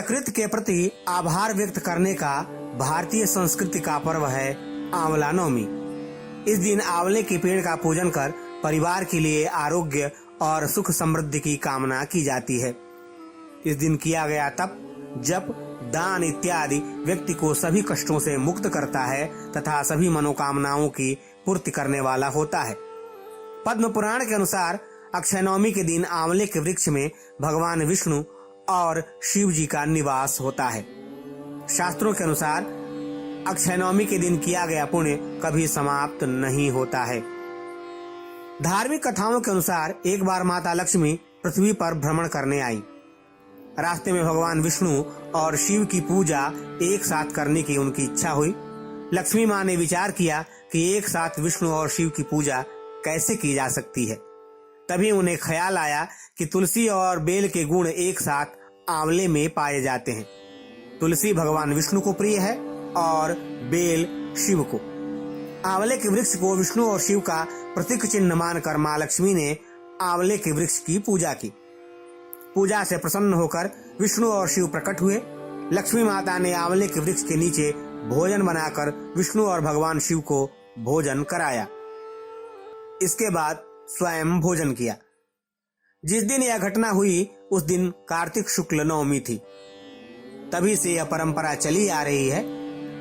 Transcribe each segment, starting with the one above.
प्रकृति के प्रति आभार व्यक्त करने का भारतीय संस्कृति का पर्व है आंवला नवमी। इस दिन आंवले के पेड़ का पूजन कर परिवार के लिए आरोग्य और सुख समृद्धि की कामना की जाती है। इस दिन किया गया तप, जप, दान इत्यादि व्यक्ति को सभी कष्टों से मुक्त करता है तथा सभी मनोकामनाओं की पूर्ति करने वाला होता है। पद्म पुराण के अनुसार अक्षय नवमी के दिन आंवले के वृक्ष में भगवान विष्णु और शिव जी का निवास होता है। शास्त्रों के अनुसार अक्षय नवमी के दिन किया गया पुण्य कभी समाप्त नहीं होता है। धार्मिक कथाओं के अनुसार एक बार माता लक्ष्मी पृथ्वी पर भ्रमण करने आई। रास्ते में भगवान विष्णु और शिव की पूजा एक साथ करने की उनकी इच्छा हुई। लक्ष्मी माँ ने विचार किया कि एक साथ विष्णु और शिव की पूजा कैसे की जा सकती है। तभी उन्हें ख्याल आया कि तुलसी और बेल के गुण एक साथ आंवले में पाए जाते हैं। तुलसी भगवान विष्णु को प्रिय है और बेल शिव को। आंवले के वृक्ष को विष्णु और शिव का प्रतीक चिन्ह मानकर माँ लक्ष्मी ने आंवले के वृक्ष की पूजा की। पूजा से प्रसन्न होकर विष्णु और शिव प्रकट हुए। लक्ष्मी माता ने आंवले के वृक्ष के नीचे भोजन बनाकर विष्णु और भगवान शिव को भोजन कराया। इसके बाद स्वयं भोजन किया। जिस दिन यह घटना हुई उस दिन कार्तिक शुक्ल नवमी थी। तभी से यह परंपरा चली आ रही है।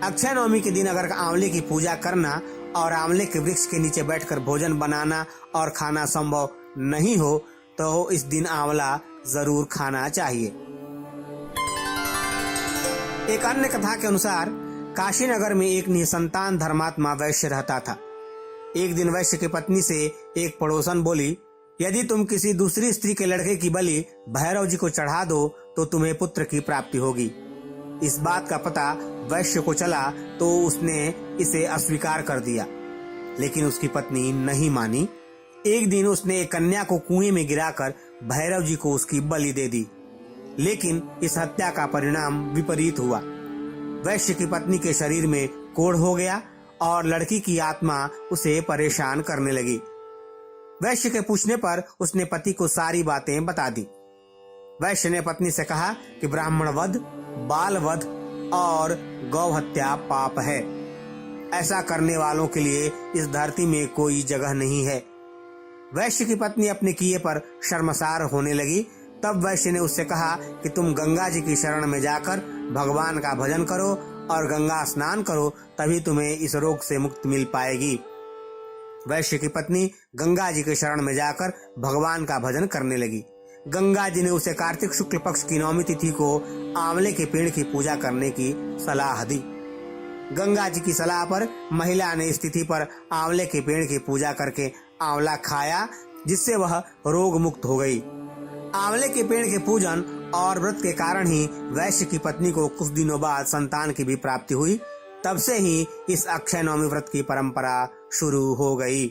अक्षय नवमी के दिन अगर आंवले की पूजा करना और आंवले के वृक्ष के नीचे बैठकर भोजन बनाना और खाना संभव नहीं हो तो इस दिन आंवला जरूर खाना चाहिए। एक अन्य कथा के अनुसार काशी नगर में एक निसंतान धर्मात्मा वैश्य रहता था। एक दिन वैश्य की पत्नी से एक पड़ोसन बोली, यदि तुम किसी दूसरी स्त्री के लड़के की बलि भैरव जी को चढ़ा दो तो तुम्हें पुत्र की प्राप्ति होगी। इस बात का पता वैश्य को चला तो उसने इसे अस्वीकार कर दिया, लेकिन उसकी पत्नी नहीं मानी। एक दिन उसने एक कन्या को कुएं में गिराकर भैरव जी को उसकी बलि दे दी, लेकिन इस हत्या का परिणाम विपरीत हुआ। वैश्य की पत्नी के शरीर में कोढ़ हो गया और लड़की की आत्मा उसे परेशान करने लगी। वैश्य के पूछने पर उसने पति को सारी बातें बता दी। वैश्य ने पत्नी से कहा कि ब्राह्मण वध, बाल वध और गौ हत्या पाप है। ऐसा करने वालों के लिए इस धरती में कोई जगह नहीं है। वैश्य की पत्नी अपने किए पर शर्मसार होने लगी। तब वैश्य ने उससे कहा कि तुम गंगा जी की शरण में जाकर भगवान का भजन करो और गंगा स्नान करो, तभी तुम्हें इस रोग से मुक्ति मिल पाएगी। वैश्य की पत्नी गंगा जी के शरण में जाकर भगवान का भजन करने लगी। गंगा जी ने उसे कार्तिक शुक्ल पक्ष की नवमी तिथि को आंवले के पेड़ की पूजा करने की सलाह दी। गंगा जी की सलाह पर महिला ने इस तिथि पर आंवले के पेड़ की पूजा करके आंवला खाया, जिससे वह रोग मुक्त हो गई। आंवले के पेड़ के पूजन और व्रत के कारण ही वैश्य की पत्नी को कुछ दिनों बाद संतान की भी प्राप्ति हुई। तब से ही इस अक्षय नवमी व्रत की परंपरा शुरू हो गई।